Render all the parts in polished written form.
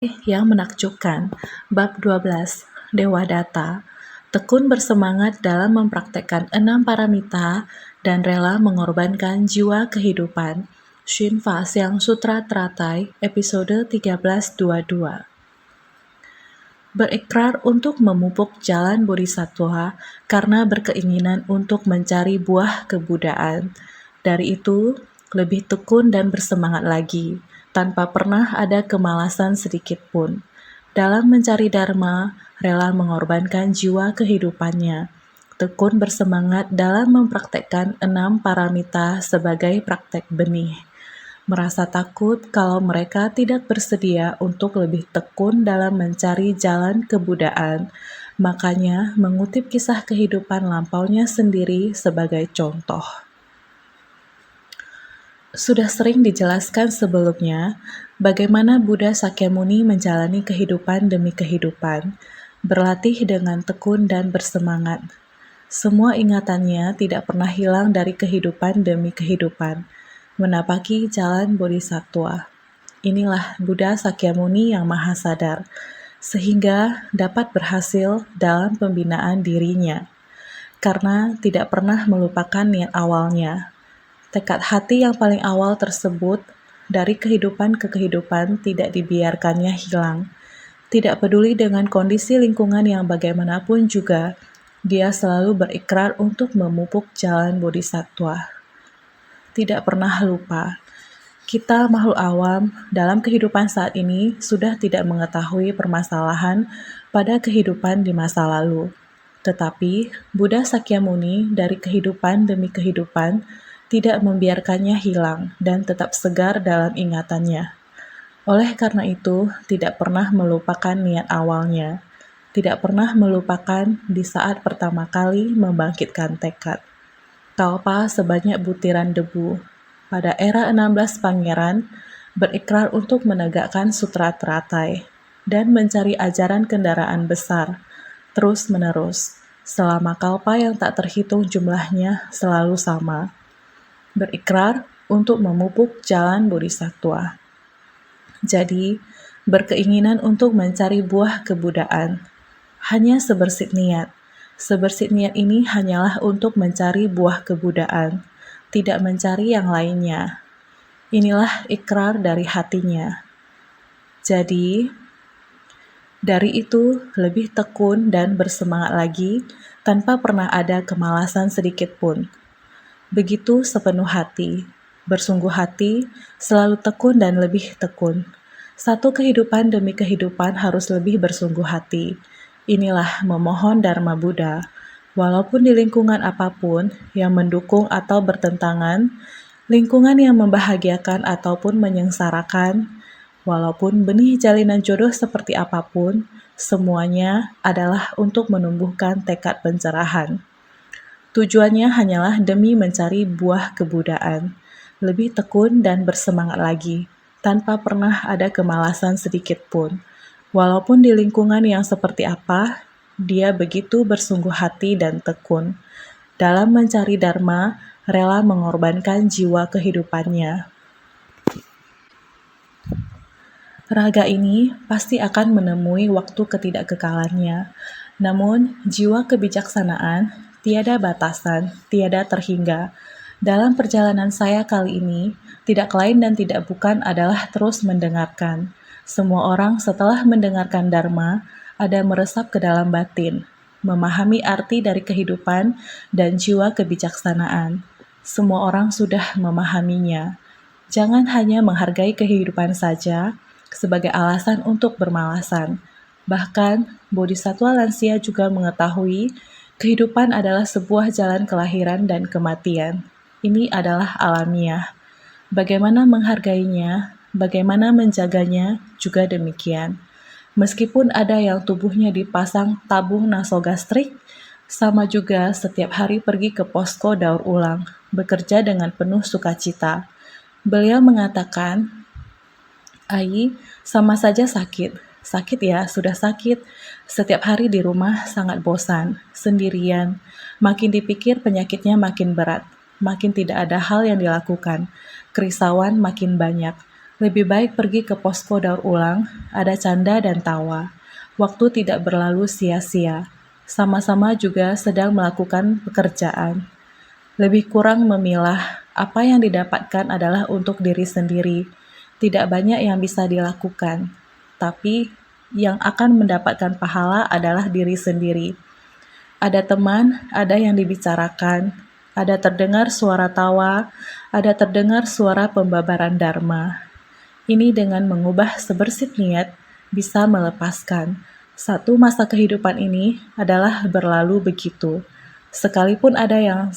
Yang menakjubkan. Bab 12. Dewa Data. Tekun bersemangat dalam mempraktekkan 6 paramita dan rela mengorbankan jiwa kehidupan. Shinfa Siang Sutra Teratai, episode 1322. Berikrar untuk memupuk jalan bodhisattva karena berkeinginan untuk mencari buah kebudaan. Dari itu, lebih tekun dan bersemangat lagi, tanpa pernah ada kemalasan sedikit pun. Dalam mencari dharma, rela mengorbankan jiwa kehidupannya. Tekun bersemangat dalam mempraktekkan 6 paramita sebagai praktek benih. Merasa takut kalau mereka tidak bersedia untuk lebih tekun dalam mencari jalan kebudaan, makanya mengutip kisah kehidupan lampaunya sendiri sebagai contoh. Sudah sering dijelaskan sebelumnya bagaimana Buddha Sakyamuni menjalani kehidupan demi kehidupan, berlatih dengan tekun dan bersemangat. Semua ingatannya tidak pernah hilang dari kehidupan demi kehidupan, menapaki jalan bodhisattva. Inilah Buddha Sakyamuni yang maha sadar, sehingga dapat berhasil dalam pembinaan dirinya, karena tidak pernah melupakan niat awalnya. Tekad hati yang paling awal tersebut dari kehidupan ke kehidupan tidak dibiarkannya hilang. Tidak peduli dengan kondisi lingkungan yang bagaimanapun juga, dia selalu berikrar untuk memupuk jalan bodhisattva. Tidak pernah lupa, kita makhluk awam dalam kehidupan saat ini sudah tidak mengetahui permasalahan pada kehidupan di masa lalu. Tetapi Buddha Sakyamuni dari kehidupan demi kehidupan tidak membiarkannya hilang dan tetap segar dalam ingatannya. Oleh karena itu, tidak pernah melupakan niat awalnya, tidak pernah melupakan di saat pertama kali membangkitkan tekad. Kalpa sebanyak butiran debu, pada era 16 pangeran, berikrar untuk menegakkan sutra teratai dan mencari ajaran kendaraan besar, terus-menerus, selama kalpa yang tak terhitung jumlahnya selalu sama. Berikrar untuk memupuk jalan bodhisattva. Jadi, berkeinginan untuk mencari buah kebudaan. Hanya sebersit niat. Sebersit niat ini hanyalah untuk mencari buah kebudaan, tidak mencari yang lainnya. Inilah ikrar dari hatinya. Jadi, dari itu lebih tekun dan bersemangat lagi tanpa pernah ada kemalasan sedikit pun. Begitu sepenuh hati, bersungguh hati, selalu tekun dan lebih tekun. Satu kehidupan demi kehidupan harus lebih bersungguh hati. Inilah memohon Dharma Buddha. Walaupun di lingkungan apapun yang mendukung atau bertentangan, lingkungan yang membahagiakan ataupun menyengsarakan, walaupun benih jalinan jodoh seperti apapun, semuanya adalah untuk menumbuhkan tekad pencerahan. Tujuannya hanyalah demi mencari buah kebudaan, lebih tekun dan bersemangat lagi, tanpa pernah ada kemalasan sedikit pun. Walaupun di lingkungan yang seperti apa, dia begitu bersungguh hati dan tekun. Dalam mencari dharma, rela mengorbankan jiwa kehidupannya. Raga ini pasti akan menemui waktu ketidakkekalannya. Namun, jiwa kebijaksanaan tiada batasan, tiada terhingga. Dalam perjalanan saya kali ini, tidak lain dan tidak bukan adalah terus mendengarkan. Semua orang setelah mendengarkan Dharma, ada meresap ke dalam batin, memahami arti dari kehidupan dan jiwa kebijaksanaan. Semua orang sudah memahaminya. Jangan hanya menghargai kehidupan saja sebagai alasan untuk bermalasan. Bahkan, bodhisattva lansia juga mengetahui kehidupan adalah sebuah jalan kelahiran dan kematian. Ini adalah alamiah. Bagaimana menghargainya, bagaimana menjaganya juga demikian. Meskipun ada yang tubuhnya dipasang tabung nasogastrik, sama juga setiap hari pergi ke posko daur ulang, bekerja dengan penuh sukacita. Beliau mengatakan, "Ai, sama saja sakit. Sakit ya, sudah sakit. Setiap hari di rumah sangat bosan, sendirian. Makin dipikir penyakitnya makin berat. Makin tidak ada hal yang dilakukan. Kerisauan makin banyak. Lebih baik pergi ke posko daur ulang, ada canda dan tawa. Waktu tidak berlalu sia-sia. Sama-sama juga sedang melakukan pekerjaan. Lebih kurang memilah, apa yang didapatkan adalah untuk diri sendiri. Tidak banyak yang bisa dilakukan, tapi yang akan mendapatkan pahala adalah diri sendiri. Ada teman, ada yang dibicarakan, ada terdengar suara tawa, ada terdengar suara pembabaran dharma. Ini dengan mengubah sebersit niat bisa melepaskan. Satu masa kehidupan ini adalah berlalu begitu. Sekalipun ada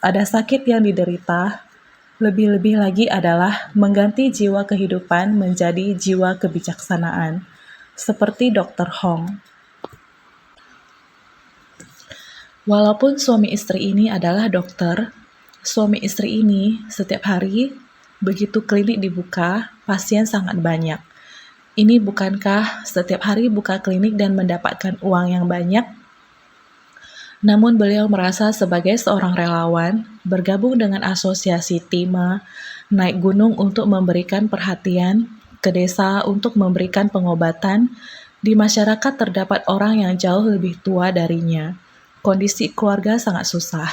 sakit yang diderita, lebih-lebih lagi adalah mengganti jiwa kehidupan menjadi jiwa kebijaksanaan. Seperti Dr. Hong. Walaupun suami istri ini adalah dokter, suami istri ini setiap hari begitu klinik dibuka, pasien sangat banyak. Ini bukankah setiap hari buka klinik dan mendapatkan uang yang banyak? Namun beliau merasa sebagai seorang relawan, bergabung dengan asosiasi Tima, naik gunung untuk memberikan perhatian, ke desa untuk memberikan pengobatan. Di masyarakat terdapat orang yang jauh lebih tua darinya. Kondisi keluarga sangat susah.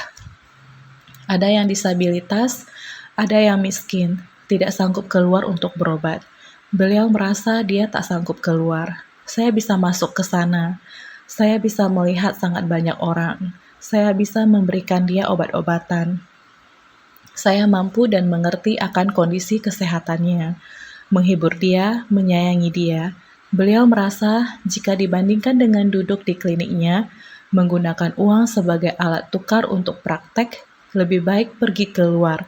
Ada yang disabilitas, ada yang miskin, tidak sanggup keluar untuk berobat. Beliau merasa dia tak sanggup keluar. Saya bisa masuk ke sana. Saya bisa melihat sangat banyak orang. Saya bisa memberikan dia obat-obatan. Saya mampu dan mengerti akan kondisi kesehatannya. Menghibur dia, menyayangi dia. Beliau merasa jika dibandingkan dengan duduk di kliniknya, menggunakan uang sebagai alat tukar untuk praktek, lebih baik pergi keluar,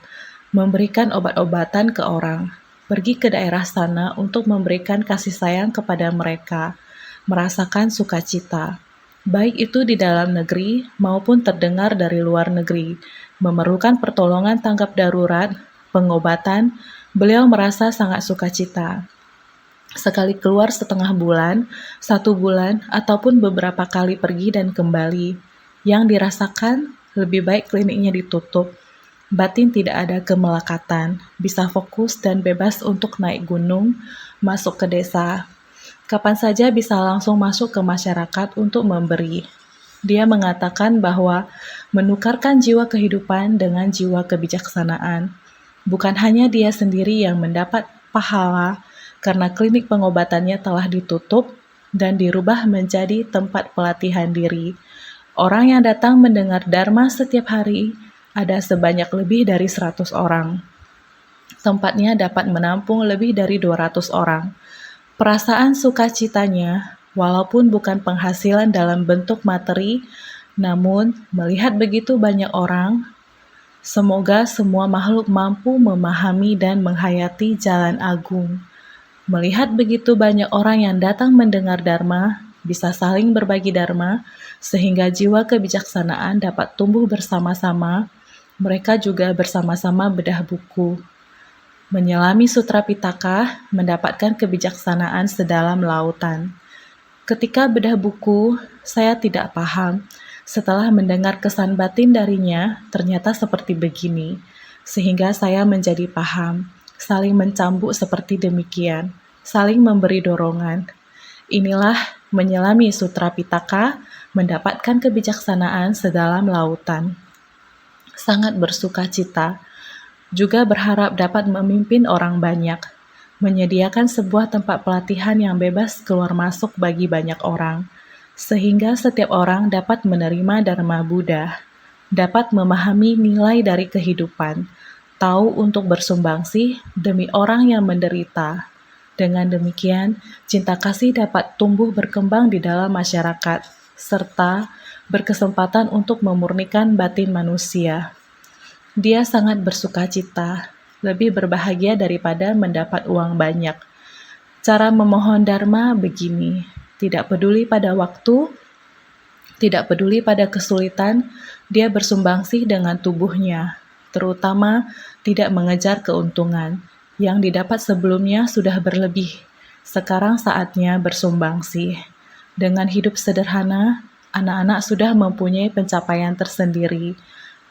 memberikan obat-obatan ke orang, pergi ke daerah sana untuk memberikan kasih sayang kepada mereka, merasakan sukacita, baik itu di dalam negeri maupun terdengar dari luar negeri, memerlukan pertolongan tanggap darurat, pengobatan, beliau merasa sangat sukacita. Sekali keluar setengah bulan, 1 bulan, ataupun beberapa kali pergi dan kembali. Yang dirasakan, lebih baik kliniknya ditutup. Batin tidak ada kemelekatan, bisa fokus dan bebas untuk naik gunung, masuk ke desa. Kapan saja bisa langsung masuk ke masyarakat untuk memberi. Dia mengatakan bahwa menukarkan jiwa kehidupan dengan jiwa kebijaksanaan. Bukan hanya dia sendiri yang mendapat pahala, karena klinik pengobatannya telah ditutup dan dirubah menjadi tempat pelatihan diri. Orang yang datang mendengar Dharma setiap hari ada sebanyak lebih dari 100 orang. Tempatnya dapat menampung lebih dari 200 orang. Perasaan sukacitanya, walaupun bukan penghasilan dalam bentuk materi, namun melihat begitu banyak orang, semoga semua makhluk mampu memahami dan menghayati jalan agung. Melihat begitu banyak orang yang datang mendengar Dharma, bisa saling berbagi Dharma, sehingga jiwa kebijaksanaan dapat tumbuh bersama-sama, mereka juga bersama-sama bedah buku. Menyelami Sutra Pitaka, mendapatkan kebijaksanaan sedalam lautan. Ketika bedah buku, saya tidak paham. Setelah mendengar kesan batin darinya, ternyata seperti begini. Sehingga saya menjadi paham. Saling mencambuk seperti demikian, saling memberi dorongan. Inilah menyelami Sutra Pitaka, mendapatkan kebijaksanaan sedalam lautan. Sangat bersuka cita, juga berharap dapat memimpin orang banyak, menyediakan sebuah tempat pelatihan yang bebas keluar masuk bagi banyak orang, sehingga setiap orang dapat menerima Dharma Buddha, dapat memahami nilai dari kehidupan, tahu untuk bersumbangsih demi orang yang menderita. Dengan demikian, cinta kasih dapat tumbuh berkembang di dalam masyarakat, serta berkesempatan untuk memurnikan batin manusia. Dia sangat bersuka cita, lebih berbahagia daripada mendapat uang banyak. Cara memohon Dharma begini, tidak peduli pada waktu, tidak peduli pada kesulitan, dia bersumbangsih dengan tubuhnya, terutama tidak mengejar keuntungan. Yang didapat sebelumnya sudah berlebih. Sekarang saatnya bersumbangsih. Dengan hidup sederhana, anak-anak sudah mempunyai pencapaian tersendiri.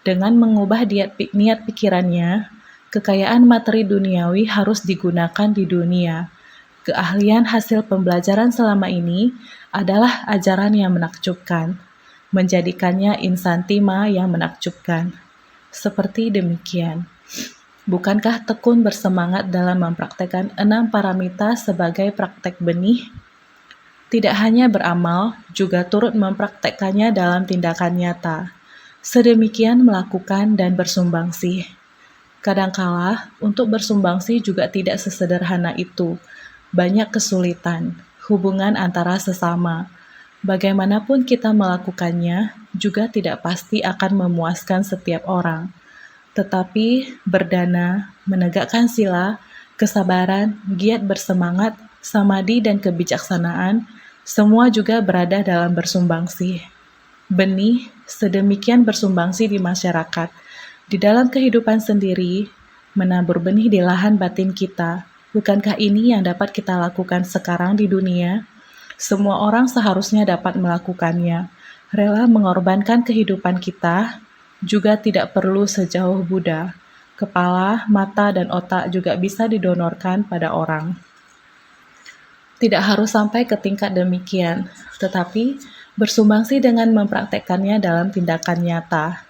Dengan mengubah niat pikirannya, Kekayaan materi duniawi harus digunakan di dunia. Keahlian hasil pembelajaran selama ini adalah ajaran yang menakjubkan, menjadikannya insan timah yang menakjubkan. Seperti demikian. Bukankah tekun bersemangat dalam mempraktekkan 6 paramita sebagai praktek benih? Tidak hanya beramal, juga turut mempraktekkannya dalam tindakan nyata. Sedemikian melakukan dan bersumbangsih. Kadangkala, untuk bersumbangsih juga tidak sesederhana itu. Banyak kesulitan, hubungan antara sesama. Bagaimanapun kita melakukannya, juga tidak pasti akan memuaskan setiap orang. Tetapi berdana, menegakkan sila, kesabaran, giat bersemangat, samadhi dan kebijaksanaan, semua juga berada dalam bersumbangsih. Benih sedemikian bersumbangsih di masyarakat, di dalam kehidupan sendiri, menabur benih di lahan batin kita. Bukankah ini yang dapat kita lakukan sekarang di dunia? Semua orang seharusnya dapat melakukannya. Rela mengorbankan kehidupan kita, juga tidak perlu sejauh Buddha. Kepala, mata, dan otak juga bisa didonorkan pada orang. Tidak harus sampai ke tingkat demikian, tetapi bersumbangsih dengan mempraktekkannya dalam tindakan nyata.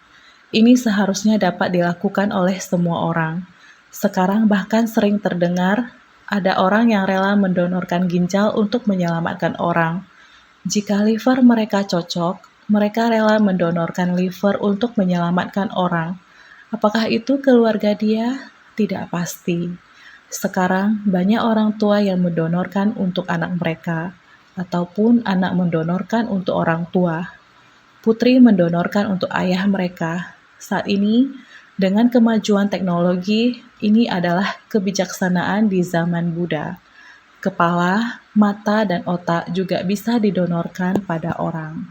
Ini seharusnya dapat dilakukan oleh semua orang. Sekarang bahkan sering terdengar ada orang yang rela mendonorkan ginjal untuk menyelamatkan orang. Jika liver mereka cocok, mereka rela mendonorkan liver untuk menyelamatkan orang. Apakah itu keluarga dia? Tidak pasti. Sekarang banyak orang tua yang mendonorkan untuk anak mereka, ataupun anak mendonorkan untuk orang tua. Putri mendonorkan untuk ayah mereka. Saat ini, dengan kemajuan teknologi, ini adalah kebijaksanaan di zaman Buddha. Kepala, mata, dan otak juga bisa didonorkan pada orang.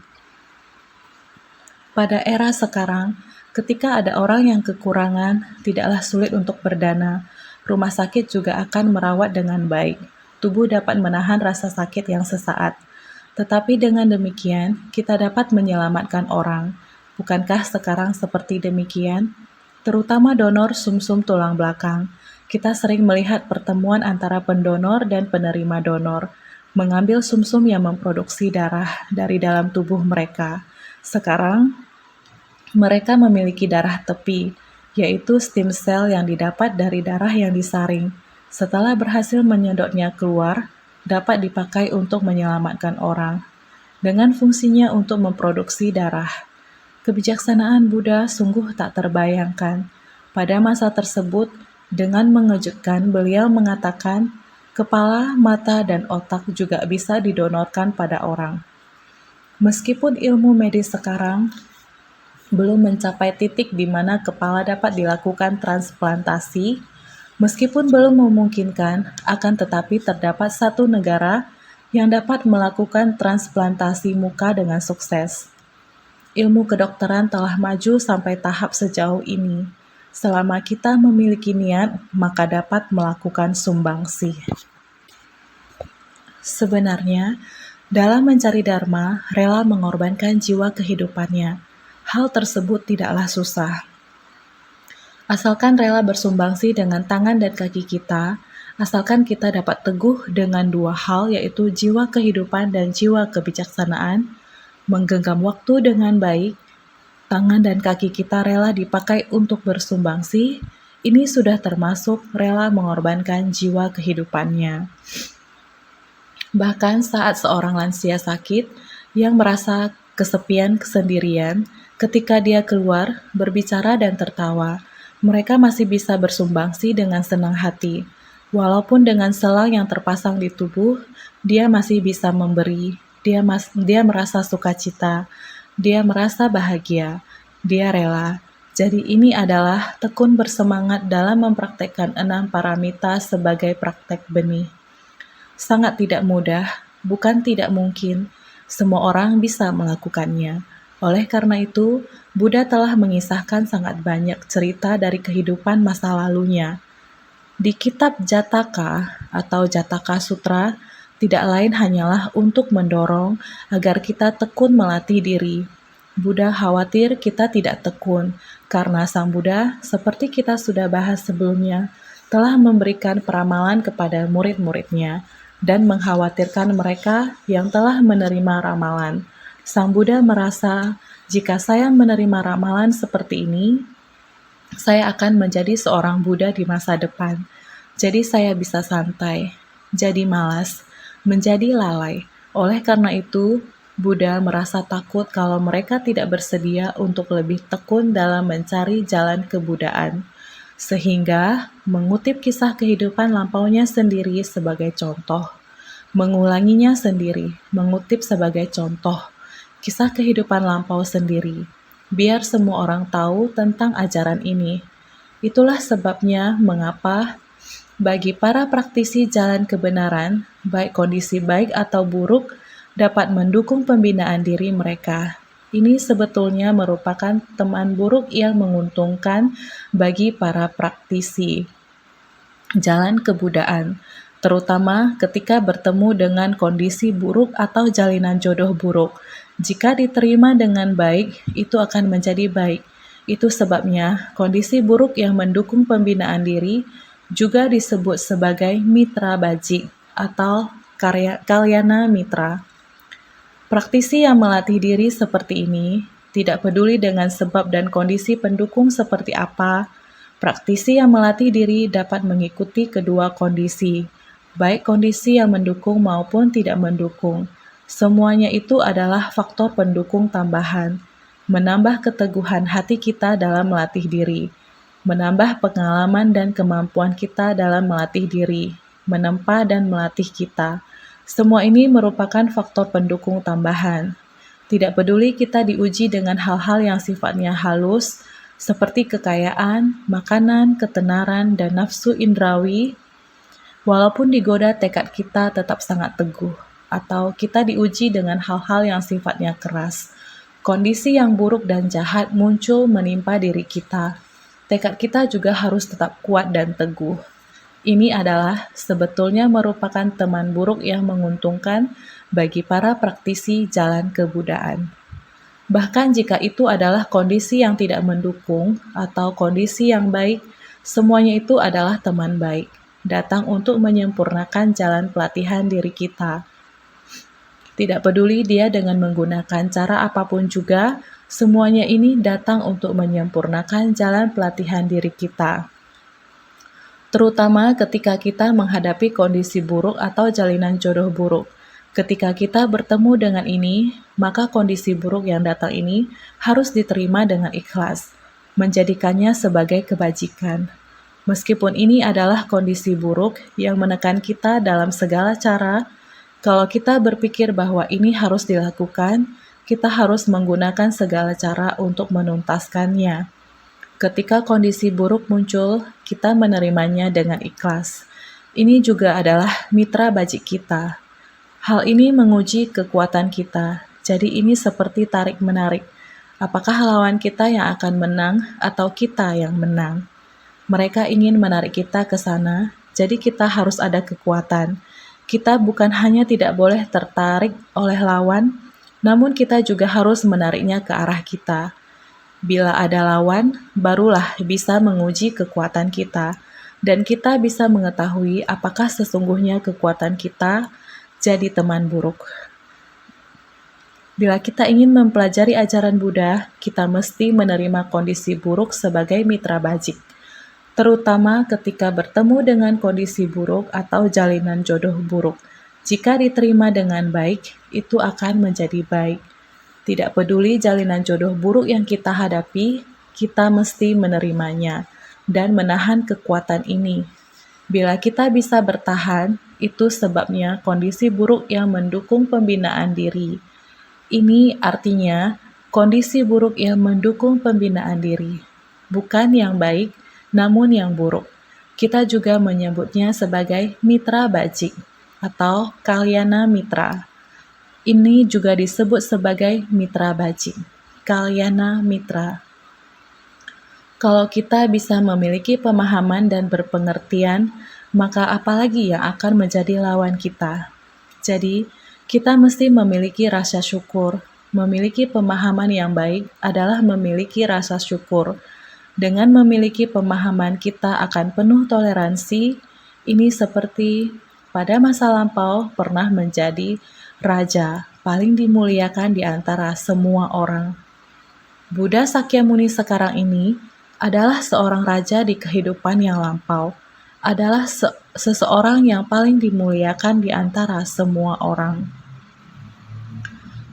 Pada era sekarang, ketika ada orang yang kekurangan, tidaklah sulit untuk berdana. Rumah sakit juga akan merawat dengan baik. Tubuh dapat menahan rasa sakit yang sesaat. Tetapi dengan demikian, kita dapat menyelamatkan orang. Bukankah sekarang seperti demikian? Terutama donor sumsum tulang belakang. Kita sering melihat pertemuan antara pendonor dan penerima donor, mengambil sumsum yang memproduksi darah dari dalam tubuh mereka. Sekarang, mereka memiliki darah tepi, yaitu stem cell yang didapat dari darah yang disaring. Setelah berhasil menyedotnya keluar, dapat dipakai untuk menyelamatkan orang, dengan fungsinya untuk memproduksi darah. Kebijaksanaan Buddha sungguh tak terbayangkan. Pada masa tersebut, dengan mengejutkan beliau mengatakan, kepala, mata, dan otak juga bisa didonorkan pada orang. Meskipun ilmu medis sekarang belum mencapai titik di mana kepala dapat dilakukan transplantasi, meskipun belum memungkinkan, akan tetapi terdapat satu negara yang dapat melakukan transplantasi muka dengan sukses. Ilmu kedokteran telah maju sampai tahap sejauh ini. Selama kita memiliki niat, maka dapat melakukan sumbangsih. Sebenarnya, dalam mencari dharma, rela mengorbankan jiwa kehidupannya. Hal tersebut tidaklah susah. Asalkan rela bersumbangsi dengan tangan dan kaki kita, asalkan kita dapat teguh dengan dua hal, yaitu jiwa kehidupan dan jiwa kebijaksanaan, menggenggam waktu dengan baik, tangan dan kaki kita rela dipakai untuk bersumbangsi, ini sudah termasuk rela mengorbankan jiwa kehidupannya. Bahkan saat seorang lansia sakit yang merasa kesepian, kesendirian, ketika dia keluar, berbicara dan tertawa, mereka masih bisa bersumbangsi dengan senang hati. Walaupun dengan selang yang terpasang di tubuh, dia masih bisa memberi. Dia merasa sukacita. Dia merasa bahagia. Dia rela. Jadi ini adalah tekun bersemangat dalam mempraktekkan 6 paramita sebagai praktek benih. Sangat tidak mudah, bukan tidak mungkin. Semua orang bisa melakukannya. Oleh karena itu, Buddha telah mengisahkan sangat banyak cerita dari kehidupan masa lalunya. Di kitab Jataka atau Jataka Sutra, tidak lain hanyalah untuk mendorong agar kita tekun melatih diri. Buddha khawatir kita tidak tekun, karena Sang Buddha, seperti kita sudah bahas sebelumnya, telah memberikan peramalan kepada murid-muridnya dan mengkhawatirkan mereka yang telah menerima ramalan. Sang Buddha merasa, jika saya menerima ramalan seperti ini, saya akan menjadi seorang Buddha di masa depan. Jadi saya bisa santai, jadi malas, menjadi lalai. Oleh karena itu, Buddha merasa takut kalau mereka tidak bersedia untuk lebih tekun dalam mencari jalan kebudaan, sehingga mengutip kisah kehidupan lampaunya sendiri sebagai contoh, mengulanginya sendiri, mengutip sebagai contoh, kisah kehidupan lampau sendiri, biar semua orang tahu tentang ajaran ini. Itulah sebabnya mengapa bagi para praktisi jalan kebenaran, baik kondisi baik atau buruk, dapat mendukung pembinaan diri mereka. Ini sebetulnya merupakan teman buruk yang menguntungkan bagi para praktisi jalan kebudaan, terutama ketika bertemu dengan kondisi buruk atau jalinan jodoh buruk. Jika diterima dengan baik, itu akan menjadi baik. Itu sebabnya kondisi buruk yang mendukung pembinaan diri juga disebut sebagai mitra bajik atau kalyana mitra. Praktisi yang melatih diri seperti ini, tidak peduli dengan sebab dan kondisi pendukung seperti apa, praktisi yang melatih diri dapat mengikuti kedua kondisi, baik kondisi yang mendukung maupun tidak mendukung. Semuanya itu adalah faktor pendukung tambahan, menambah keteguhan hati kita dalam melatih diri, menambah pengalaman dan kemampuan kita dalam melatih diri, menempa dan melatih kita. Semua ini merupakan faktor pendukung tambahan. Tidak peduli kita diuji dengan hal-hal yang sifatnya halus, seperti kekayaan, makanan, ketenaran, dan nafsu indrawi, walaupun digoda tekad kita tetap sangat teguh, atau kita diuji dengan hal-hal yang sifatnya keras. Kondisi yang buruk dan jahat muncul menimpa diri kita. Tekad kita juga harus tetap kuat dan teguh. Ini adalah sebetulnya merupakan teman buruk yang menguntungkan bagi para praktisi jalan kebudaan. Bahkan jika itu adalah kondisi yang tidak mendukung atau kondisi yang baik, semuanya itu adalah teman baik, datang untuk menyempurnakan jalan pelatihan diri kita. Tidak peduli dia dengan menggunakan cara apapun juga, semuanya ini datang untuk menyempurnakan jalan pelatihan diri kita. Terutama ketika kita menghadapi kondisi buruk atau jalinan jodoh buruk. Ketika kita bertemu dengan ini, maka kondisi buruk yang datang ini harus diterima dengan ikhlas, menjadikannya sebagai kebajikan. Meskipun ini adalah kondisi buruk yang menekan kita dalam segala cara, kalau kita berpikir bahwa ini harus dilakukan, kita harus menggunakan segala cara untuk menuntaskannya. Ketika kondisi buruk muncul, kita menerimanya dengan ikhlas. Ini juga adalah mitra bajik kita. Hal ini menguji kekuatan kita, jadi ini seperti tarik-menarik. Apakah lawan kita yang akan menang atau kita yang menang? Mereka ingin menarik kita ke sana, jadi kita harus ada kekuatan. Kita bukan hanya tidak boleh tertarik oleh lawan, namun kita juga harus menariknya ke arah kita. Bila ada lawan, barulah bisa menguji kekuatan kita, dan kita bisa mengetahui apakah sesungguhnya kekuatan kita jadi teman buruk. Bila kita ingin mempelajari ajaran Buddha, kita mesti menerima kondisi buruk sebagai mitra bajik, terutama ketika bertemu dengan kondisi buruk atau jalinan jodoh buruk. Jika diterima dengan baik, itu akan menjadi baik. Tidak peduli jalinan jodoh buruk yang kita hadapi, kita mesti menerimanya dan menahan kekuatan ini. Bila kita bisa bertahan, itu sebabnya kondisi buruk yang mendukung pembinaan diri. Ini artinya kondisi buruk yang mendukung pembinaan diri, bukan yang baik, namun yang buruk. Kita juga menyebutnya sebagai mitra bajik atau kalyana mitra. Ini juga disebut sebagai mitra bajik, kalyana mitra. Kalau kita bisa memiliki pemahaman dan berpengertian, maka apalagi yang akan menjadi lawan kita? Jadi, kita mesti memiliki rasa syukur, Memiliki pemahaman yang baik adalah memiliki rasa syukur. Dengan memiliki pemahaman kita akan penuh toleransi, ini seperti pada masa lampau pernah menjadi raja paling dimuliakan di antara semua orang. Buddha Sakyamuni sekarang ini adalah seorang raja di kehidupan yang lampau, adalah seseorang yang paling dimuliakan di antara semua orang.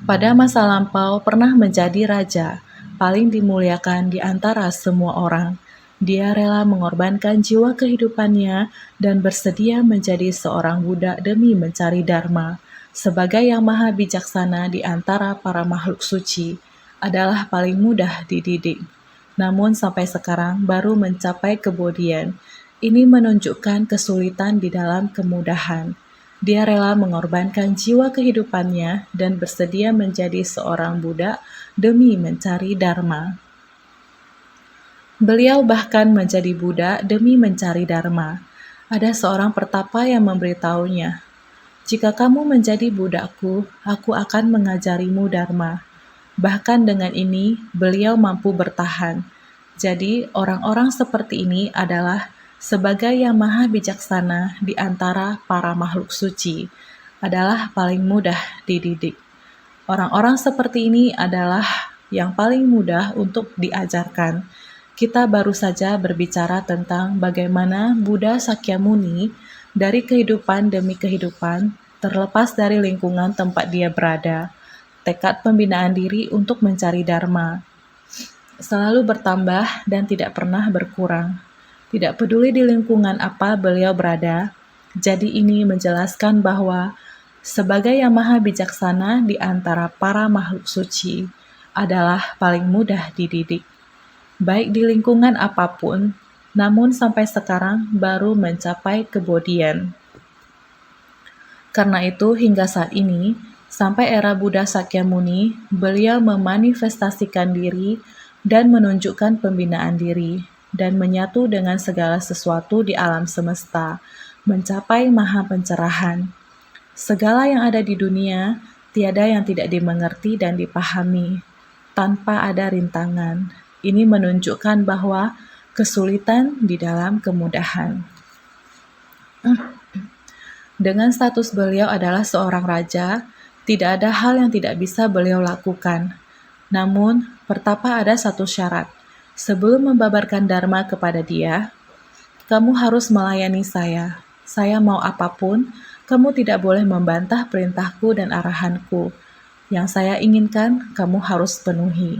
Pada masa lampau pernah menjadi raja, paling dimuliakan di antara semua orang. Dia rela mengorbankan jiwa kehidupannya dan bersedia menjadi seorang budak demi mencari dharma. Sebagai yang maha bijaksana di antara para makhluk suci, adalah paling mudah dididik. Namun sampai sekarang baru mencapai kebodian. Ini menunjukkan kesulitan di dalam kemudahan. Dia rela mengorbankan jiwa kehidupannya dan bersedia menjadi seorang budak demi mencari dharma. Beliau bahkan menjadi budak demi mencari dharma. Ada seorang pertapa yang memberitahunya, "Jika kamu menjadi budakku, aku akan mengajarimu dharma." Bahkan dengan ini, beliau mampu bertahan. Jadi, orang-orang seperti ini adalah sebagai yang maha bijaksana di antara para makhluk suci, adalah paling mudah dididik. Orang-orang seperti ini adalah yang paling mudah untuk diajarkan. Kita baru saja berbicara tentang bagaimana Buddha Sakyamuni dari kehidupan demi kehidupan, terlepas dari lingkungan tempat dia berada, tekad pembinaan diri untuk mencari dharma, selalu bertambah dan tidak pernah berkurang. Tidak peduli di lingkungan apa beliau berada, jadi ini menjelaskan bahwa sebagai yang maha bijaksana di antara para makhluk suci adalah paling mudah dididik. Baik di lingkungan apapun, namun sampai sekarang baru mencapai kebodian. Karena itu hingga saat ini, sampai era Buddha Sakyamuni, beliau memanifestasikan diri dan menunjukkan pembinaan diri, dan menyatu dengan segala sesuatu di alam semesta, mencapai maha pencerahan. Segala yang ada di dunia, tiada yang tidak dimengerti dan dipahami, tanpa ada rintangan. Ini menunjukkan bahwa kesulitan di dalam kemudahan. Dengan status beliau adalah seorang raja, tidak ada hal yang tidak bisa beliau lakukan. Namun, pertapa ada satu syarat. Sebelum membabarkan dharma kepada dia, kamu harus melayani saya. Saya mau apapun, kamu tidak boleh membantah perintahku dan arahanku. Yang saya inginkan, kamu harus penuhi.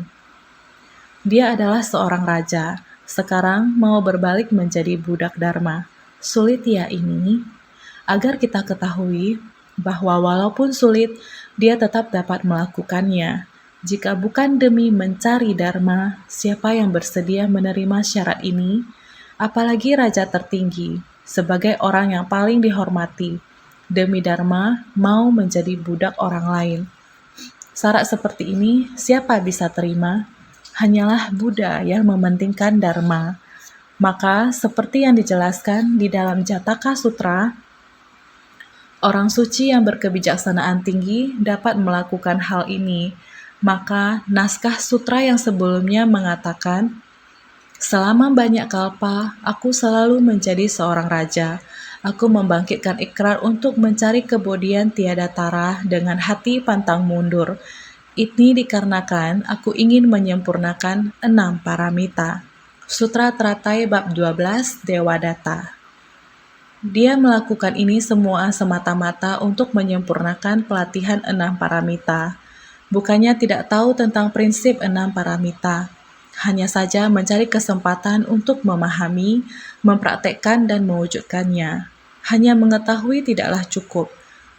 Dia adalah seorang raja, sekarang mau berbalik menjadi budak dharma. Sulit ya ini? Agar kita ketahui bahwa walaupun sulit, dia tetap dapat melakukannya. Jika bukan demi mencari dharma, siapa yang bersedia menerima syarat ini? Apalagi raja tertinggi, sebagai orang yang paling dihormati, demi dharma mau menjadi budak orang lain. Syarat seperti ini, siapa bisa terima? Hanyalah Buddha yang mementingkan dharma. Maka, seperti yang dijelaskan di dalam Jataka Sutra, orang suci yang berkebijaksanaan tinggi dapat melakukan hal ini. Maka, naskah sutra yang sebelumnya mengatakan, "Selama banyak kalpa, aku selalu menjadi seorang raja. Aku membangkitkan ikrar untuk mencari kebodian tiada tara dengan hati pantang mundur. Ini dikarenakan aku ingin menyempurnakan 6 paramita." Sutra Teratai Bab 12 Dewadatta. Dia melakukan ini semua semata-mata untuk menyempurnakan pelatihan 6 paramita. Bukannya tidak tahu tentang prinsip 6 paramita, hanya saja mencari kesempatan untuk memahami, mempraktekkan dan mewujudkannya. Hanya mengetahui tidaklah cukup.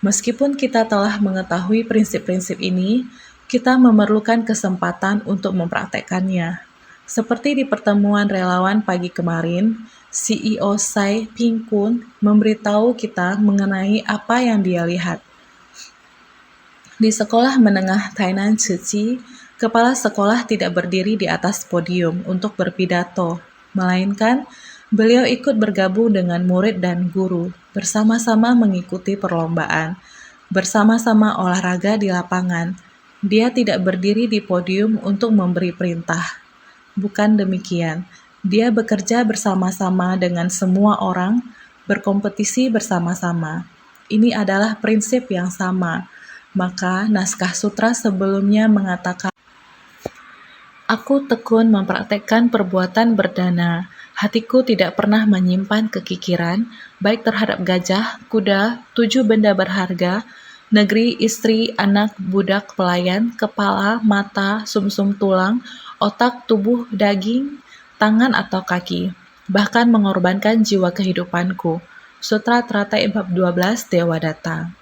Meskipun kita telah mengetahui prinsip-prinsip ini, kita memerlukan kesempatan untuk mempraktekkannya. Seperti di pertemuan relawan pagi kemarin, CEO Sai Ping Kun memberitahu kita mengenai apa yang dia lihat. Di sekolah menengah Tainan Cici, kepala sekolah tidak berdiri di atas podium untuk berpidato, melainkan beliau ikut bergabung dengan murid dan guru, bersama-sama mengikuti perlombaan, bersama-sama olahraga di lapangan. Dia tidak berdiri di podium untuk memberi perintah. Bukan demikian. Dia bekerja bersama-sama dengan semua orang, berkompetisi bersama-sama. Ini adalah prinsip yang sama. Maka naskah sutra sebelumnya mengatakan, "Aku tekun mempraktekkan perbuatan berdana. Hatiku tidak pernah menyimpan kekikiran, baik terhadap gajah, kuda, 7 benda berharga, negeri, istri, anak, budak, pelayan, kepala, mata, sumsum tulang, otak, tubuh, daging, tangan atau kaki, bahkan mengorbankan jiwa kehidupanku." Sutra Teratai bab 12 Dewadatta.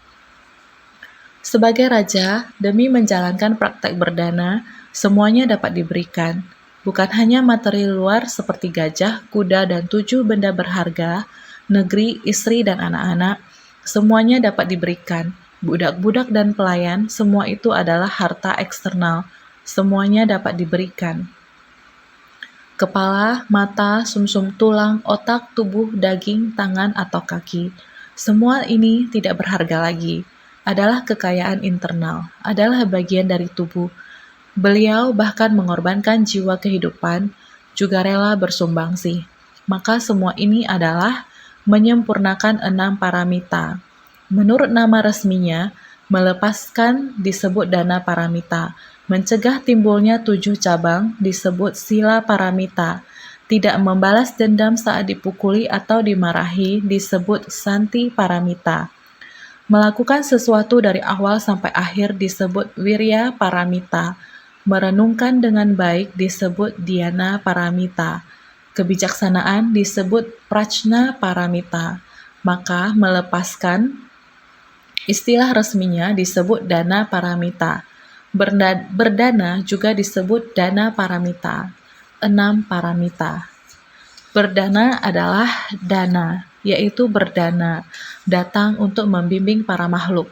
Sebagai raja, demi menjalankan praktek berdana, semuanya dapat diberikan. Bukan hanya materi luar seperti gajah, kuda, dan 7 benda berharga, negeri, istri, dan anak-anak, semuanya dapat diberikan. Budak-budak dan pelayan, semua itu adalah harta eksternal. Semuanya dapat diberikan. Kepala, mata, sumsum tulang, otak, tubuh, daging, tangan, atau kaki. Semua ini tidak berharga lagi. Adalah kekayaan internal, adalah bagian dari tubuh. Beliau bahkan mengorbankan jiwa kehidupan, juga rela bersumbangsi. Maka semua ini adalah menyempurnakan 6 paramita. Menurut nama resminya, melepaskan disebut dana paramita. Mencegah timbulnya 7 cabang disebut sila paramita. Tidak membalas dendam saat dipukuli atau dimarahi disebut santi paramita. Melakukan sesuatu dari awal sampai akhir disebut wirya paramita. Merenungkan dengan baik disebut dhyana paramita. Kebijaksanaan disebut prajna paramita. Maka melepaskan, istilah resminya disebut dana paramita. Berdana juga disebut dana paramita. 6 paramita. Berdana adalah dana, yaitu berdana, datang untuk membimbing para makhluk,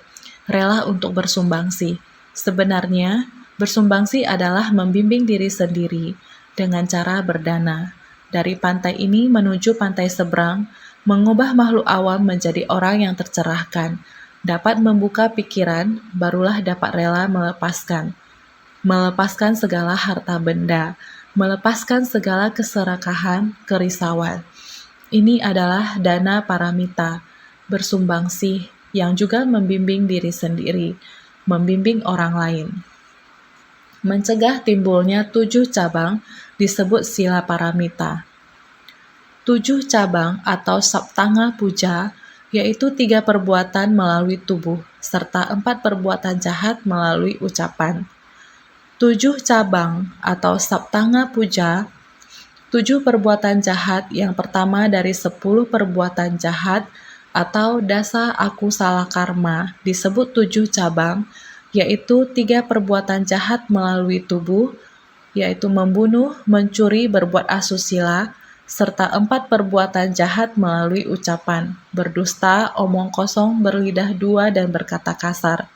rela untuk bersumbangsi. Sebenarnya, bersumbangsi adalah membimbing diri sendiri dengan cara berdana. Dari pantai ini menuju pantai seberang, mengubah makhluk awam menjadi orang yang tercerahkan, dapat membuka pikiran, barulah dapat rela melepaskan. Melepaskan segala harta benda, melepaskan segala keserakahan, kerisauan. Ini adalah dana paramita, bersumbangsi, yang juga membimbing diri sendiri, membimbing orang lain. Mencegah timbulnya 7 cabang disebut sila paramita. 7 cabang atau saptanga puja, yaitu 3 perbuatan melalui tubuh, serta 4 perbuatan jahat melalui ucapan. 7 cabang atau saptanga puja, 7 perbuatan jahat yang pertama dari 10 perbuatan jahat atau dasa akusala karma disebut 7 cabang, yaitu 3 perbuatan jahat melalui tubuh, yaitu membunuh, mencuri, berbuat asusila, serta 4 perbuatan jahat melalui ucapan, berdusta, omong kosong, berlidah dua, dan berkata kasar.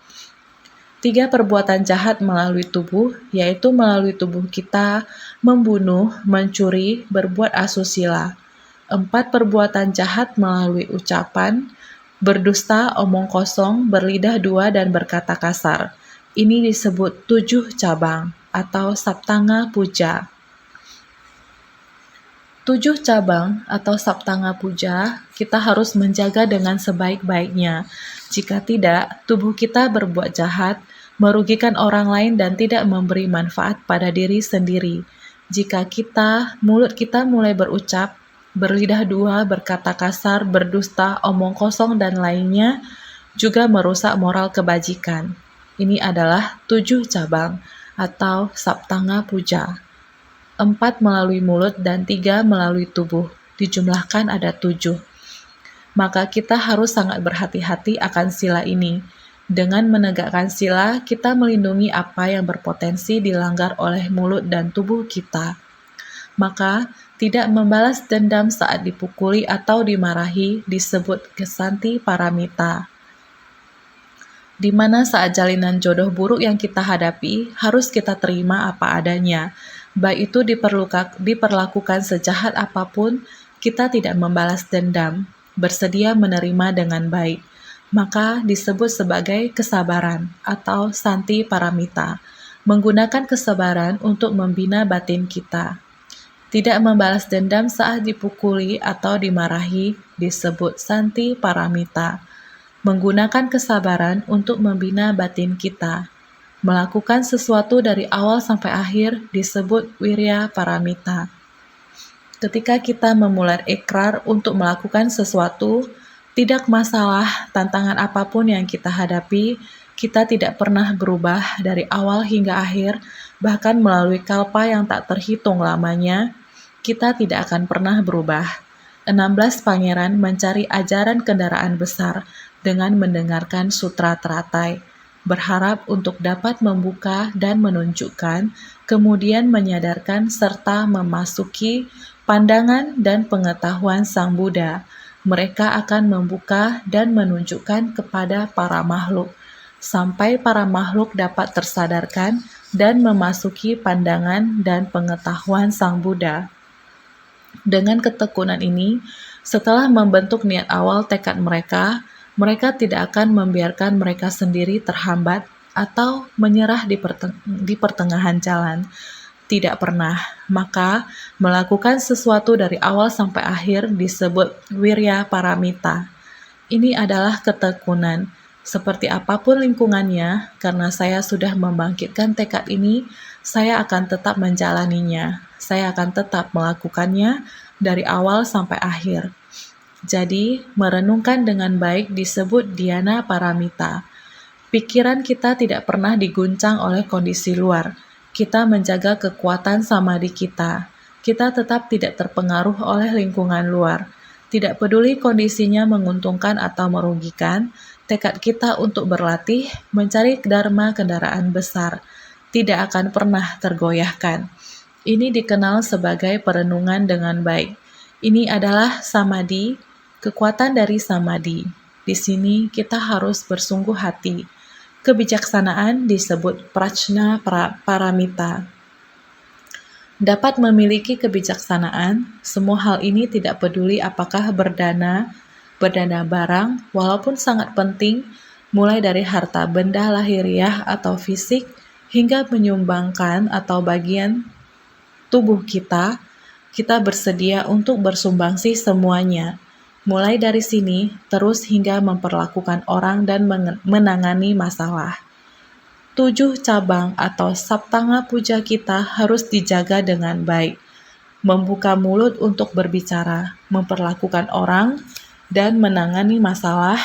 3 perbuatan jahat melalui tubuh, yaitu melalui tubuh kita, membunuh, mencuri, berbuat asusila. 4 perbuatan jahat melalui ucapan, berdusta, omong kosong, berlidah dua, dan berkata kasar. Ini disebut 7 cabang atau saptanga puja. 7 cabang atau saptanga puja kita harus menjaga dengan sebaik-baiknya. Jika tidak, tubuh kita berbuat jahat, merugikan orang lain dan tidak memberi manfaat pada diri sendiri. Jika mulut kita mulai berucap, berlidah dua, berkata kasar, berdusta, omong kosong, dan lainnya, juga merusak moral kebajikan. Ini adalah 7 cabang atau saptanga puja. 4 melalui mulut dan 3 melalui tubuh. Dijumlahkan ada 7. Maka kita harus sangat berhati-hati akan sila ini. Dengan menegakkan sila, kita melindungi apa yang berpotensi dilanggar oleh mulut dan tubuh kita. Maka, tidak membalas dendam saat dipukuli atau dimarahi disebut kesanti paramita. Di mana saat jalinan jodoh buruk yang kita hadapi, harus kita terima apa adanya. Baik itu diperlakukan sejahat apapun, kita tidak membalas dendam, bersedia menerima dengan baik. maka disebut sebagai kesabaran atau santi paramita. Menggunakan kesabaran untuk membina batin kita. Tidak membalas dendam saat dipukuli atau dimarahi disebut santi paramita. Menggunakan kesabaran untuk membina batin kita. Melakukan sesuatu dari awal sampai akhir disebut wirya paramita. Ketika kita memulai ikrar untuk melakukan sesuatu, tidak masalah tantangan apapun yang kita hadapi, kita tidak pernah berubah dari awal hingga akhir, bahkan melalui kalpa yang tak terhitung lamanya, kita tidak akan pernah berubah. 16 pangeran mencari ajaran kendaraan besar dengan mendengarkan sutra teratai, berharap untuk dapat membuka dan menunjukkan, kemudian menyadarkan serta memasuki pandangan dan pengetahuan Sang Buddha. Mereka akan membuka dan menunjukkan kepada para makhluk, sampai para makhluk dapat tersadarkan dan memasuki pandangan dan pengetahuan Sang Buddha. Dengan ketekunan ini, setelah membentuk niat awal tekad mereka, mereka tidak akan membiarkan mereka sendiri terhambat atau menyerah di pertengahan jalan. Tidak pernah. Maka, melakukan sesuatu dari awal sampai akhir disebut wirya paramita. Ini adalah ketekunan. Seperti apapun lingkungannya, karena saya sudah membangkitkan tekad ini, saya akan tetap menjalaninya. Saya akan tetap melakukannya dari awal sampai akhir. Jadi, merenungkan dengan baik disebut dhyana paramita. Pikiran kita tidak pernah diguncang oleh kondisi luar. Kita menjaga kekuatan samadhi kita. Kita tetap tidak terpengaruh oleh lingkungan luar. Tidak peduli kondisinya menguntungkan atau merugikan, tekad kita untuk berlatih, mencari dharma kendaraan besar, tidak akan pernah tergoyahkan. Ini dikenal sebagai perenungan dengan baik. Ini adalah samadhi, kekuatan dari samadhi. Di sini kita harus bersungguh hati. Kebijaksanaan disebut prajna paramita. Dapat memiliki kebijaksanaan, semua hal ini tidak peduli apakah berdana barang, walaupun sangat penting, mulai dari harta benda lahiriah atau fisik, hingga menyumbangkan atau bagian tubuh kita, kita bersedia untuk bersumbangsi semuanya. Mulai dari sini, terus hingga memperlakukan orang dan menangani masalah. 7 cabang atau saptanga puja kita harus dijaga dengan baik. Membuka mulut untuk berbicara, memperlakukan orang, dan menangani masalah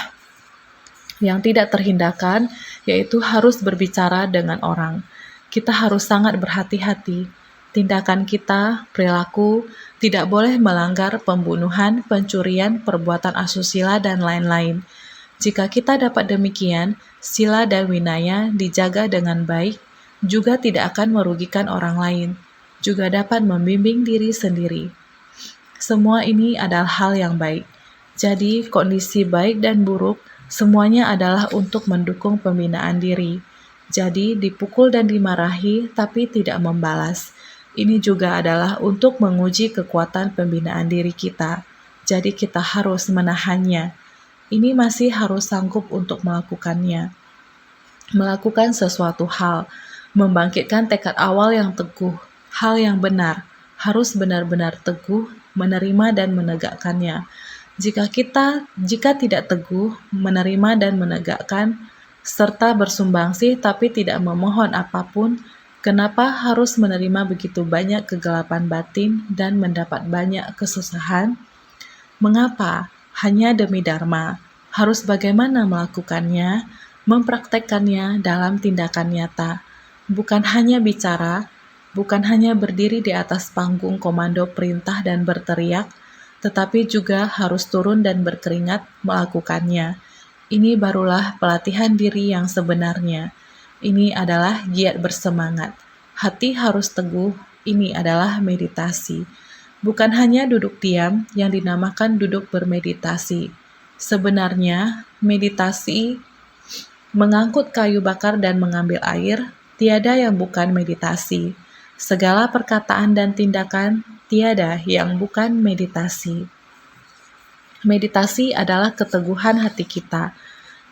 yang tidak terhindarkan, yaitu harus berbicara dengan orang. Kita harus sangat berhati-hati. Tindakan kita, perilaku, tidak boleh melanggar pembunuhan, pencurian, perbuatan asusila, dan lain-lain. Jika kita dapat demikian, sila dan winaya dijaga dengan baik, juga tidak akan merugikan orang lain, juga dapat membimbing diri sendiri. Semua ini adalah hal yang baik. Jadi, kondisi baik dan buruk, semuanya adalah untuk mendukung pembinaan diri. Jadi, dipukul dan dimarahi, tapi tidak membalas. Ini juga adalah untuk menguji kekuatan pembinaan diri kita. Jadi, kita harus menahannya. Ini masih harus sanggup untuk melakukannya. Melakukan sesuatu hal, membangkitkan tekad awal yang teguh, hal yang benar, harus benar-benar teguh, menerima dan menegakkannya. Jika tidak teguh, menerima dan menegakkan, serta bersumbangsi tapi tidak memohon apapun, kenapa harus menerima begitu banyak kegelapan batin dan mendapat banyak kesusahan? Mengapa? Hanya demi dharma. Harus bagaimana melakukannya, mempraktekkannya dalam tindakan nyata. Bukan hanya bicara, bukan hanya berdiri di atas panggung komando perintah dan berteriak, tetapi juga harus turun dan berkeringat melakukannya. Ini barulah pelatihan diri yang sebenarnya. Ini adalah giat bersemangat. Hati harus teguh, ini adalah meditasi. Bukan hanya duduk diam yang dinamakan duduk bermeditasi. Sebenarnya, meditasi mengangkut kayu bakar dan mengambil air, tiada yang bukan meditasi. Segala perkataan dan tindakan, tiada yang bukan meditasi. Meditasi adalah keteguhan hati kita.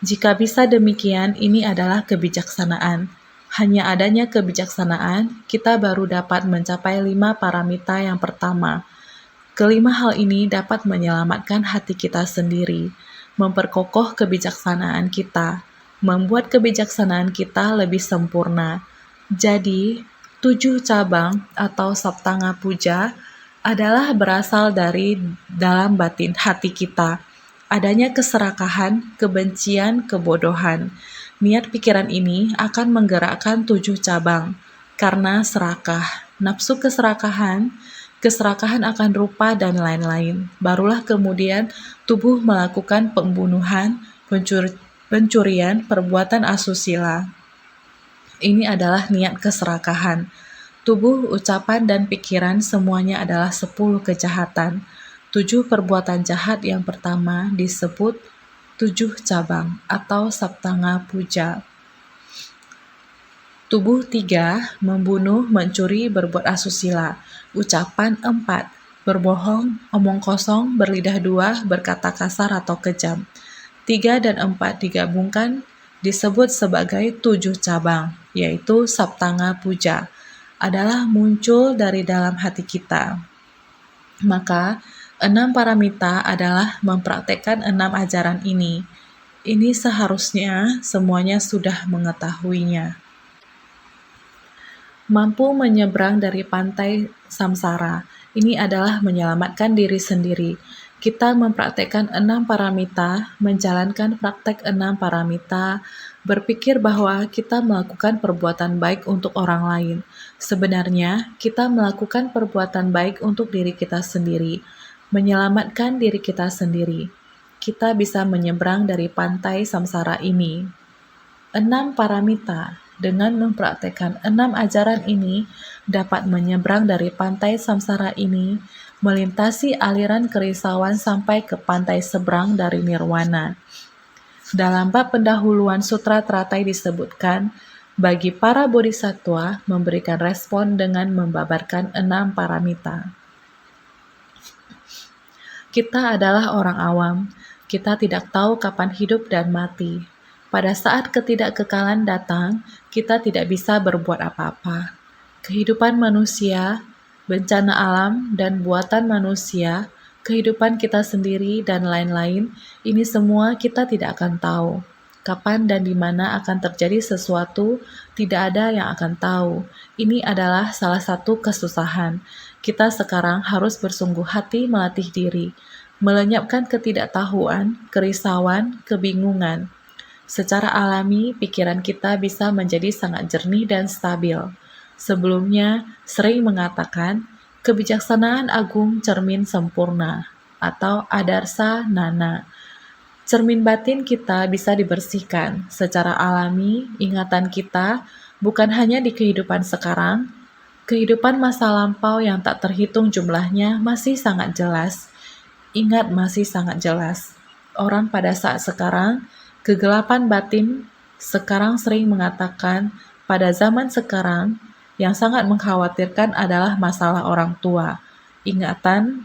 Jika bisa demikian, ini adalah kebijaksanaan. Hanya adanya kebijaksanaan, kita baru dapat mencapai 5 paramita yang pertama. Kelima hal ini dapat menyelamatkan hati kita sendiri, memperkokoh kebijaksanaan kita, membuat kebijaksanaan kita lebih sempurna. Jadi, 7 cabang atau Saptanga Puja adalah berasal dari dalam batin hati kita. Adanya keserakahan, kebencian, kebodohan. Niat pikiran ini akan menggerakkan 7 cabang. Karena serakah, nafsu keserakahan akan rupa dan lain-lain. Barulah kemudian tubuh melakukan pembunuhan, pencurian, perbuatan asusila. Ini adalah niat keserakahan. Tubuh, ucapan, dan pikiran semuanya adalah 10 kejahatan. 7 perbuatan jahat yang pertama disebut 7 cabang atau Saptanga Puja. Tubuh 3, membunuh, mencuri, berbuat asusila. Ucapan 4, berbohong, omong kosong, berlidah 2, berkata kasar atau kejam. 3 dan 4 digabungkan disebut sebagai 7 cabang, yaitu Saptanga Puja, adalah muncul dari dalam hati kita. Maka, 6 paramita adalah mempraktekkan 6 ajaran ini. Ini seharusnya semuanya sudah mengetahuinya. Mampu menyeberang dari pantai samsara. Ini adalah menyelamatkan diri sendiri. Kita mempraktekkan 6 paramita, menjalankan praktek 6 paramita, berpikir bahwa kita melakukan perbuatan baik untuk orang lain. Sebenarnya, kita melakukan perbuatan baik untuk diri kita sendiri, menyelamatkan diri kita sendiri. Kita bisa menyeberang dari pantai samsara ini. 6 paramita. Dengan mempraktekkan 6 ajaran ini, dapat menyeberang dari pantai samsara ini, melintasi aliran kerisauan sampai ke pantai seberang dari nirwana. Dalam bab pendahuluan Sutra Teratai disebutkan, bagi para bodhisattva memberikan respon dengan membabarkan 6 paramita. Kita adalah orang awam, kita tidak tahu kapan hidup dan mati. Pada saat ketidakkekalan datang, kita tidak bisa berbuat apa-apa. Kehidupan manusia, bencana alam, dan buatan manusia, kehidupan kita sendiri, dan lain-lain, ini semua kita tidak akan tahu. Kapan dan di mana akan terjadi sesuatu, tidak ada yang akan tahu. Ini adalah salah satu kesusahan. Kita sekarang harus bersungguh hati melatih diri, melenyapkan ketidaktahuan, kerisauan, kebingungan. Secara alami, pikiran kita bisa menjadi sangat jernih dan stabil. Sebelumnya, sering mengatakan, kebijaksanaan agung cermin sempurna, atau adarsa nana. Cermin batin kita bisa dibersihkan. Secara alami, ingatan kita bukan hanya di kehidupan sekarang, kehidupan masa lampau yang tak terhitung jumlahnya masih sangat jelas. Ingat, masih sangat jelas. Orang pada saat sekarang, kegelapan batin sekarang sering mengatakan pada zaman sekarang yang sangat mengkhawatirkan adalah masalah orang tua. Ingatan,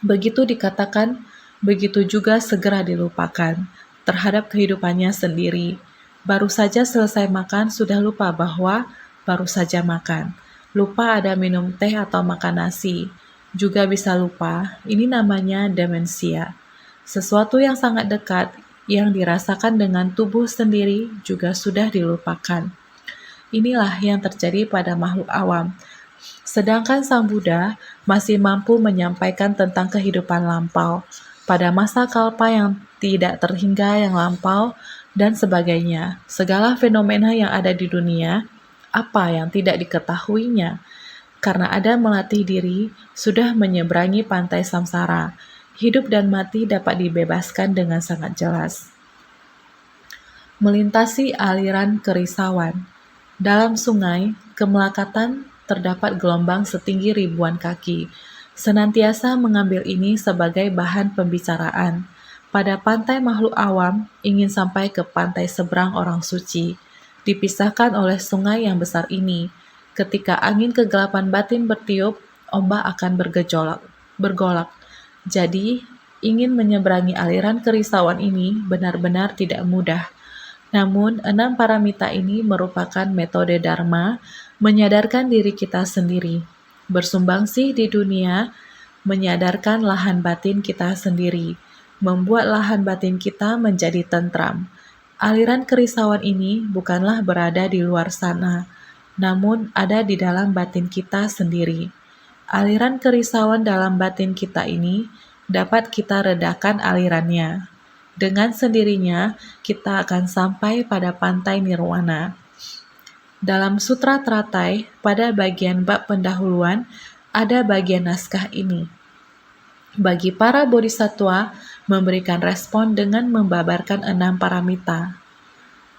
begitu dikatakan, begitu juga segera dilupakan terhadap kehidupannya sendiri. Baru saja selesai makan sudah lupa bahwa baru saja makan. Lupa ada minum teh atau makan nasi. Juga bisa lupa, ini namanya demensia. Sesuatu yang sangat dekat yang dirasakan dengan tubuh sendiri juga sudah dilupakan. Inilah yang terjadi pada makhluk awam. Sedangkan Sang Buddha masih mampu menyampaikan tentang kehidupan lampau, pada masa kalpa yang tidak terhingga yang lampau, dan sebagainya. Segala fenomena yang ada di dunia, apa yang tidak diketahuinya. Karena ada melatih diri, sudah menyeberangi pantai samsara. Hidup dan mati dapat dibebaskan dengan sangat jelas. Melintasi aliran kerisauan. Dalam sungai, kemelakatan terdapat gelombang setinggi ribuan kaki. Senantiasa mengambil ini sebagai bahan pembicaraan. Pada pantai makhluk awam, ingin sampai ke pantai seberang orang suci. Dipisahkan oleh sungai yang besar ini. Ketika angin kegelapan batin bertiup, ombak akan bergolak. Jadi, Ingin menyeberangi aliran kerisauan ini benar-benar tidak mudah. Namun, 6 paramita ini merupakan metode Dharma menyadarkan diri kita sendiri, bersumbangsih di dunia, menyadarkan lahan batin kita sendiri, membuat lahan batin kita menjadi tentram. Aliran kerisauan ini bukanlah berada di luar sana, namun ada di dalam batin kita sendiri. Aliran kerisauan dalam batin kita ini dapat kita redakan alirannya. Dengan sendirinya, kita akan sampai pada pantai nirwana. Dalam Sutra Teratai, pada bagian bab pendahuluan, ada bagian naskah ini. Bagi para bodhisattva, memberikan respon dengan membabarkan 6 paramita.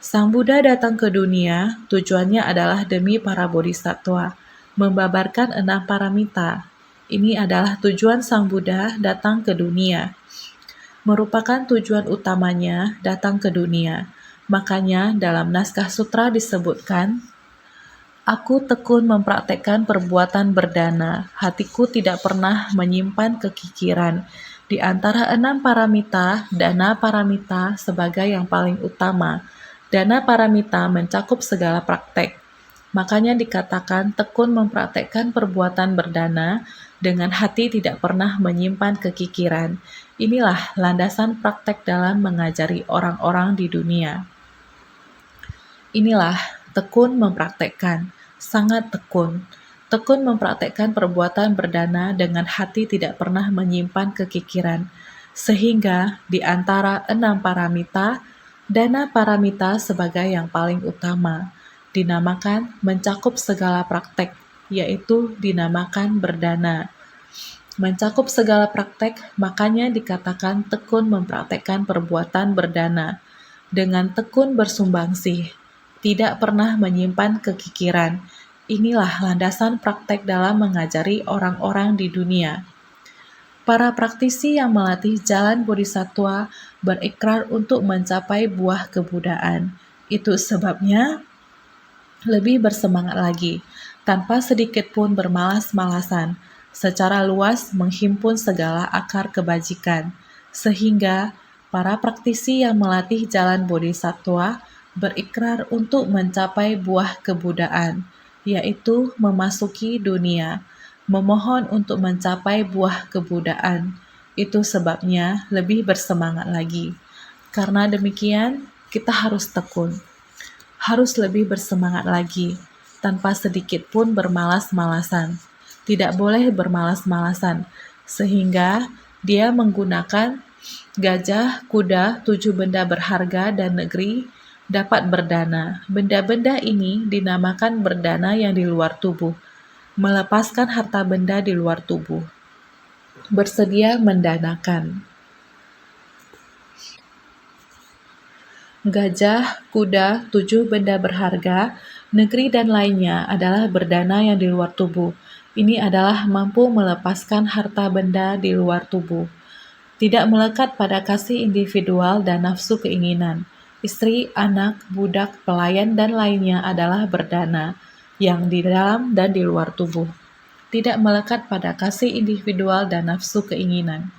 Sang Buddha datang ke dunia, tujuannya adalah demi para bodhisattva, membabarkan 6 paramita. Ini adalah tujuan Sang Buddha datang ke dunia. Merupakan tujuan utamanya datang ke dunia. Makanya dalam naskah sutra disebutkan, aku tekun mempraktekkan perbuatan berdana, hatiku tidak pernah menyimpan kekikiran. Di antara 6 paramita, dana paramita sebagai yang paling utama. Dana paramita mencakup segala praktek. Makanya dikatakan tekun mempraktekkan perbuatan berdana dengan hati tidak pernah menyimpan kekikiran. Inilah landasan praktek dalam mengajari orang-orang di dunia. Inilah tekun mempraktekkan, sangat tekun. Tekun mempraktekkan perbuatan berdana dengan hati tidak pernah menyimpan kekikiran. Sehingga di antara 6 paramita, dana paramita sebagai yang paling utama. Dinamakan mencakup segala praktek, yaitu dinamakan berdana. Mencakup segala praktek, makanya dikatakan tekun mempraktekkan perbuatan berdana. Dengan tekun bersumbangsih, tidak pernah menyimpan kekikiran. Inilah landasan praktek dalam mengajari orang-orang di dunia. Para praktisi yang melatih jalan bodhisattva berikrar untuk mencapai buah kebudaan. Itu sebabnya lebih bersemangat lagi, tanpa sedikit pun bermalas-malasan, secara luas menghimpun segala akar kebajikan, sehingga para praktisi yang melatih jalan bodhisattva berikrar untuk mencapai buah kebudaan, yaitu memasuki dunia, memohon untuk mencapai buah kebudaan. Itu sebabnya lebih bersemangat lagi. Karena demikian, kita harus tekun, harus lebih bersemangat lagi, tanpa sedikit pun bermalas-malasan. Tidak boleh bermalas-malasan, sehingga dia menggunakan gajah, kuda, 7 benda berharga dan negeri dapat berdana. Benda-benda ini dinamakan berdana yang di luar tubuh, melepaskan harta benda di luar tubuh, bersedia mendanakan. Gajah, kuda, 7 benda berharga, negeri dan lainnya adalah berdana yang di luar tubuh. Ini adalah mampu melepaskan harta benda di luar tubuh. Tidak melekat pada kasih individual dan nafsu keinginan. Istri, anak, budak, pelayan, dan lainnya adalah berdana yang di dalam dan di luar tubuh. Tidak melekat pada kasih individual dan nafsu keinginan.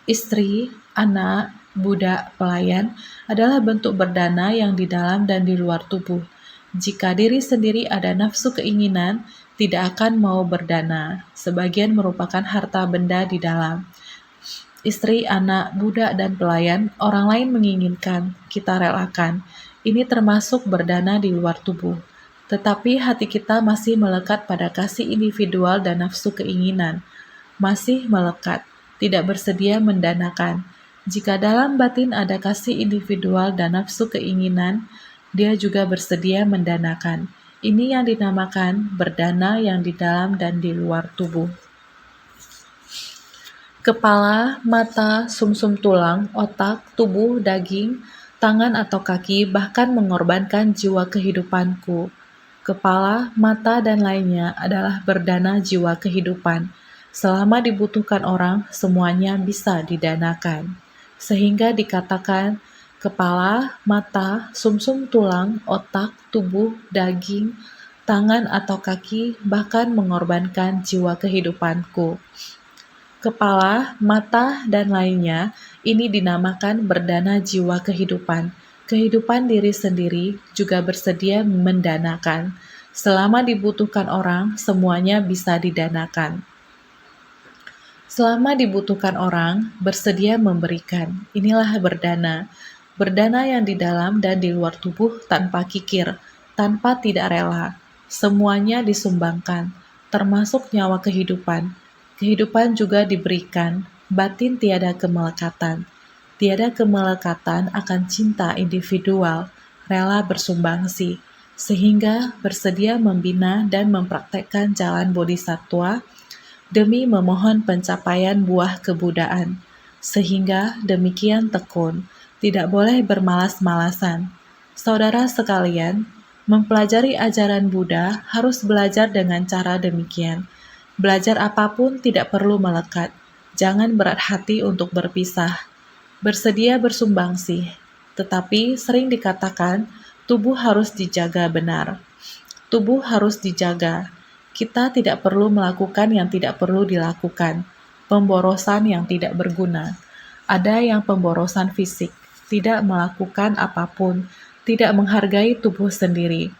Istri, anak, budak, pelayan adalah bentuk berdana yang di dalam dan di luar tubuh. Jika diri sendiri ada nafsu keinginan, tidak akan mau berdana. Sebagian merupakan harta benda di dalam. Istri, anak, budak, dan pelayan, orang lain menginginkan, kita relakan. Ini termasuk berdana di luar tubuh. Tetapi hati kita masih melekat pada kasih individual dan nafsu keinginan. Masih melekat, tidak bersedia mendanakan. Jika dalam batin ada kasih individual dan nafsu keinginan, dia juga bersedia mendanakan. Ini yang dinamakan berdana yang di dalam dan di luar tubuh. Kepala, mata, sumsum tulang, otak, tubuh, daging, tangan atau kaki, bahkan mengorbankan jiwa kehidupanku. Kepala, mata, dan lainnya adalah berdana jiwa kehidupan. Selama dibutuhkan orang, semuanya bisa didanakan. Sehingga dikatakan, kepala, mata, sumsum tulang, otak, tubuh, daging, tangan atau kaki, bahkan mengorbankan jiwa kehidupanku. kepala, mata, dan lainnya, ini dinamakan berdana jiwa kehidupan. Kehidupan diri sendiri juga bersedia mendanakan. Selama dibutuhkan orang, semuanya bisa didanakan. Selama dibutuhkan orang, bersedia memberikan. Inilah berdana. Berdana yang di dalam dan di luar tubuh tanpa kikir, tanpa tidak rela. Semuanya disumbangkan, termasuk nyawa kehidupan. Kehidupan juga diberikan, batin tiada kemelekatan. Tiada kemelekatan akan cinta individual, rela bersumbangsi, sehingga bersedia membina dan mempraktekkan jalan bodhisattva demi memohon pencapaian buah kebudaan, sehingga demikian tekun, tidak boleh bermalas-malasan. Saudara sekalian, mempelajari ajaran Buddha harus belajar dengan cara demikian. Belajar apapun tidak perlu melekat, jangan berat hati untuk berpisah, bersedia bersumbangsi, tetapi sering dikatakan tubuh harus dijaga benar. Tubuh harus dijaga. Kita tidak perlu melakukan yang tidak perlu dilakukan, pemborosan yang tidak berguna. Ada yang pemborosan fisik, tidak melakukan apapun, tidak menghargai tubuh sendiri.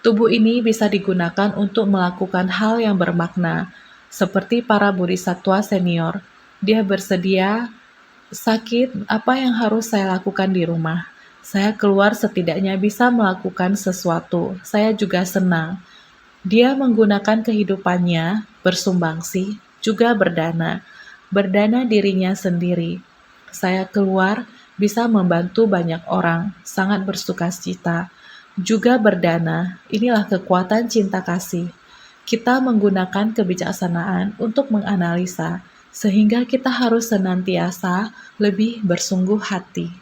Tubuh ini bisa digunakan untuk melakukan hal yang bermakna, seperti para bodhisattva senior. Dia bersedia, sakit, apa yang harus saya lakukan di rumah? Saya keluar setidaknya bisa melakukan sesuatu. Saya juga senang. Dia menggunakan kehidupannya, bersumbangsi, juga berdana dirinya sendiri. Saya keluar, bisa membantu banyak orang, sangat bersukacita. Juga berdana, inilah kekuatan cinta kasih. Kita menggunakan kebijaksanaan untuk menganalisa, sehingga kita harus senantiasa lebih bersungguh hati.